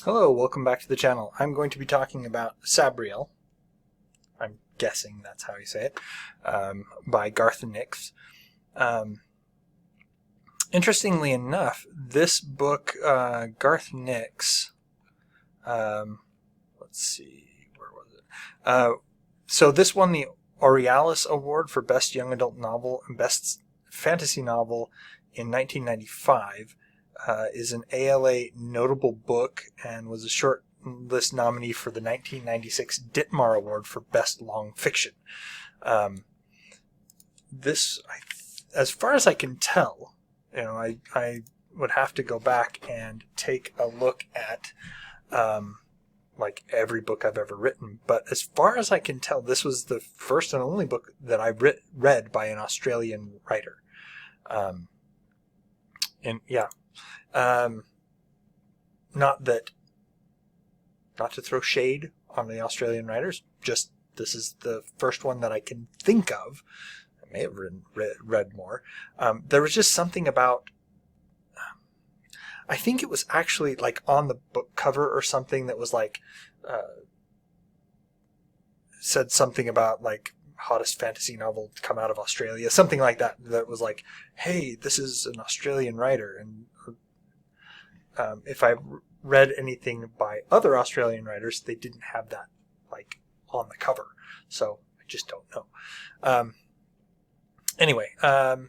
Hello, welcome back to the channel. I'm going to be talking about Sabriel, I'm guessing that's how you say it, by Garth Nix. Interestingly enough, this book, Garth Nix, let's see, where was it? So this won the Aurealis Award for Best Young Adult Novel and Best Fantasy Novel in 1995. Is an ALA notable book and was a shortlist nominee for the 1996 Ditmar Award for Best Long Fiction. As far as I can tell, I would have to go back and take a look at like every book I've ever written. But as far as I can tell, this was the first and only book that I read by an Australian writer. Not to throw shade on the Australian writers, just this is the first one that I can think of. I may have read more. There was just something about, I think it was actually like on the book cover or something that was like, said something about like hottest fantasy novel to come out of Australia, something like that, that was like, hey, this is an Australian writer. And if I read anything by other Australian writers, they didn't have that like on the cover, so I just don't know. Anyway,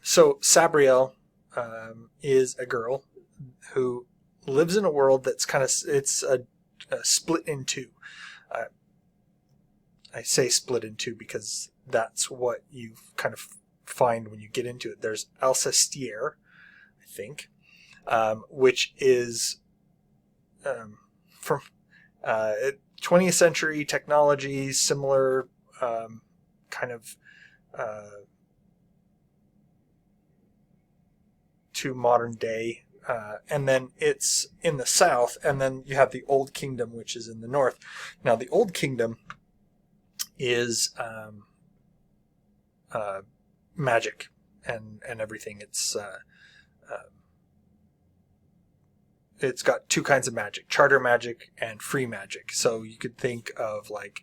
so Sabriel is a girl who lives in a world that's kind of, it's a split in two. I say split in two because that's what you kind of find when you get into it. There's Alcestier, I think, which is from 20th century technology, similar kind of to modern day. And then it's in the south, and then you have the Old Kingdom, which is in the north. Now, the Old Kingdom is magic and everything. It's got two kinds of magic: charter magic and free magic. So you could think of like,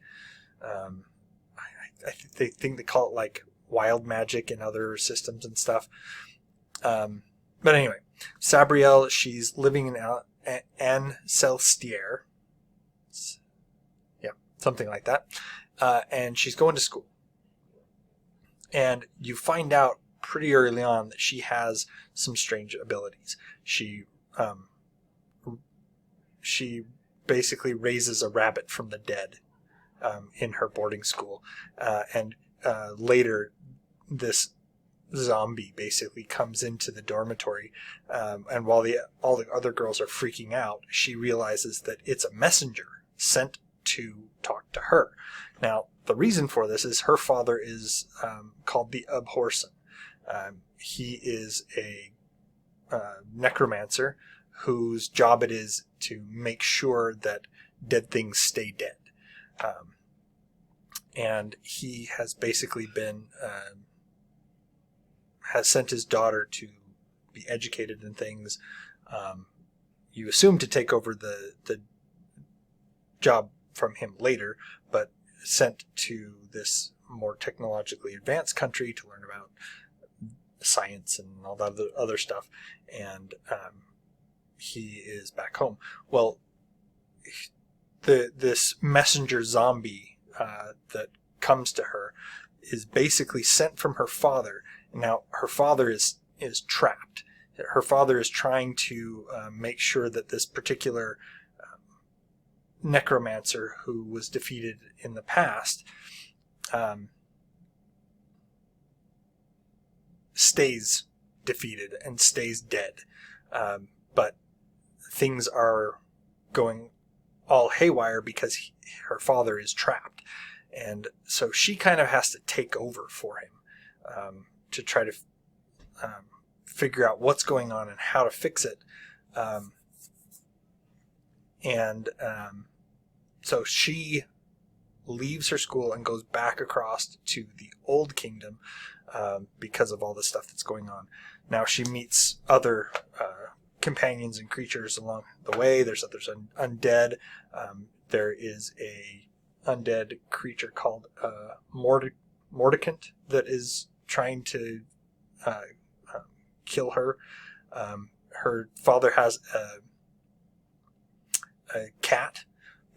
they think they call it like wild magic in other systems and stuff. But anyway, Sabriel, she's living in Ancelstier. Yeah, something like that. And she's going to school. And you find out pretty early on that she has some strange abilities. She basically raises a rabbit from the dead in her boarding school. And later, this zombie basically comes into the dormitory. And while all the other girls are freaking out, she realizes that it's a messenger sent to talk to her. Now, the reason for this is her father is called the Abhorsen. He is a necromancer whose job it is to make sure that dead things stay dead. And he has basically been, has sent his daughter to be educated in things. You assume to take over the job from him later, but sent to this more technologically advanced country to learn about science and all that other stuff. And he is back home. Well, this messenger zombie that comes to her is basically sent from her father. Now, her father is trapped. Her father is trying to make sure that this particular necromancer who was defeated in the past stays defeated and stays dead. But things are going all haywire because her father is trapped. And so she kind of has to take over for him to try to figure out what's going on and how to fix it. So she leaves her school and goes back across to the Old Kingdom because of all the stuff that's going on. Now she meets other companions and creatures along the way. There's undead. There is a undead creature called Mordicant that is trying to kill her. Her father has a cat,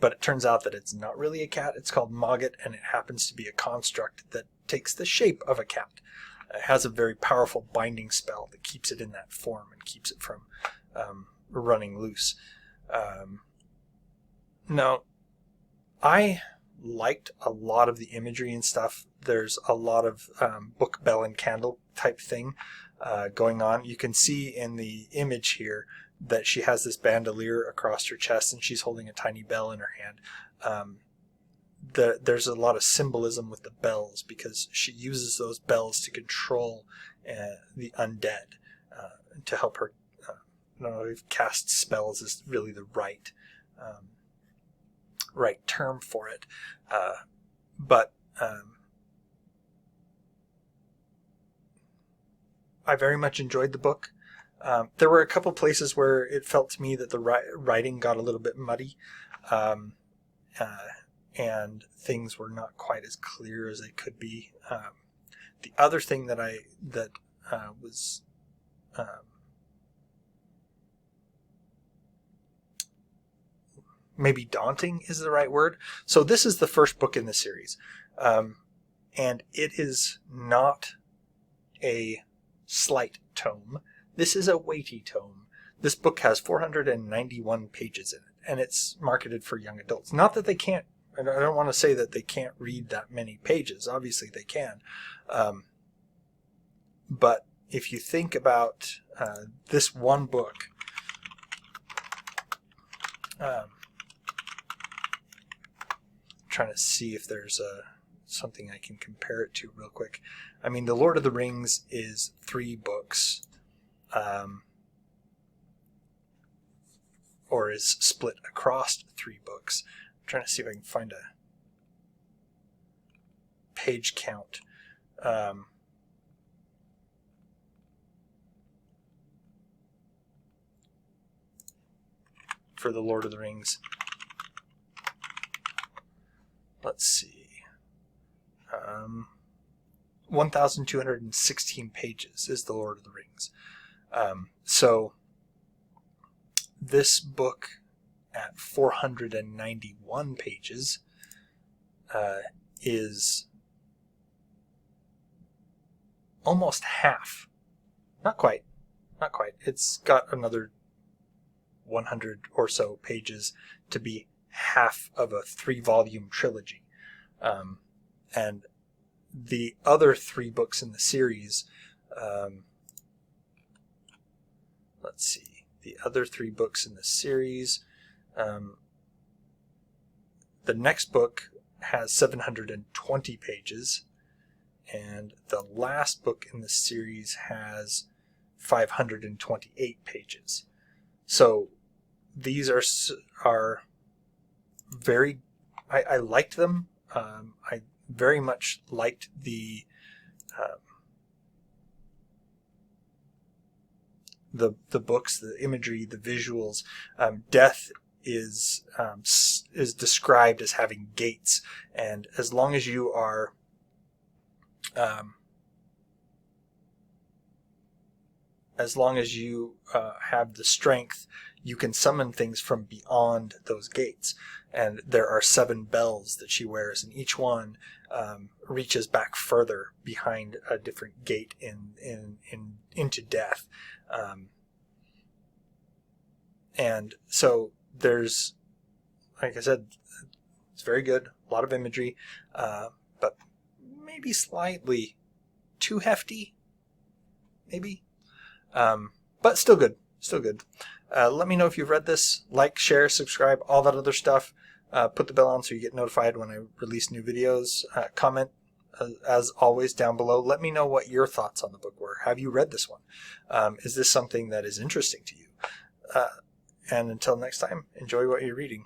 but it turns out that it's not really a cat. It's called Mogget, and it happens to be a construct that takes the shape of a cat. It has a very powerful binding spell that keeps it in that form and keeps it from running loose. Now, I liked a lot of the imagery and stuff. There's a lot of book, bell, and candle type thing going on. You can see in the image here that she has this bandolier across her chest and she's holding a tiny bell in her hand. There's a lot of symbolism with the bells because she uses those bells to control the undead, to help her. I don't know if cast spells is really the right term for it, but I very much enjoyed the book. There were a couple places where it felt to me that the writing got a little bit muddy, and things were not quite as clear as they could be. The other thing that was maybe daunting is the right word. So this is the first book in the series, and it is not a slight tome. This is a weighty tome. This book has 491 pages in it, and it's marketed for young adults. Not that they can't, I don't want to say that they can't read that many pages. Obviously they can. But if you think about this one book, trying to see if there's something I can compare it to real quick. I mean, The Lord of the Rings is 3 books. Or is split across 3 books. I'm trying to see if I can find a page count. For The Lord of the Rings. Let's see. 1,216 pages is The Lord of the Rings. So this book at 491 pages is almost half. Not quite. It's got another 100 or so pages to be half of a 3-volume trilogy. And the other 3 books in the series, let's see. The other 3 books in the series, the next book has 720 pages, and the last book in the series has 528 pages. So these are very, I liked them. I very much liked the books, the imagery, the visuals. Death is described as having gates, and as long as you are have the strength, you can summon things from beyond those gates. And there are 7 bells that she wears, and each one reaches back further behind a different gate into death. And so there's, like I said, it's very good, a lot of imagery, but maybe slightly too hefty, maybe, but still good. Let me know if you've read this. Like, share, subscribe, all that other stuff. Put the bell on so you get notified when I release new videos. Comment, as always, down below. Let me know what your thoughts on the book were. Have you read this one? Is this something that is interesting to you? And until next time, enjoy what you're reading.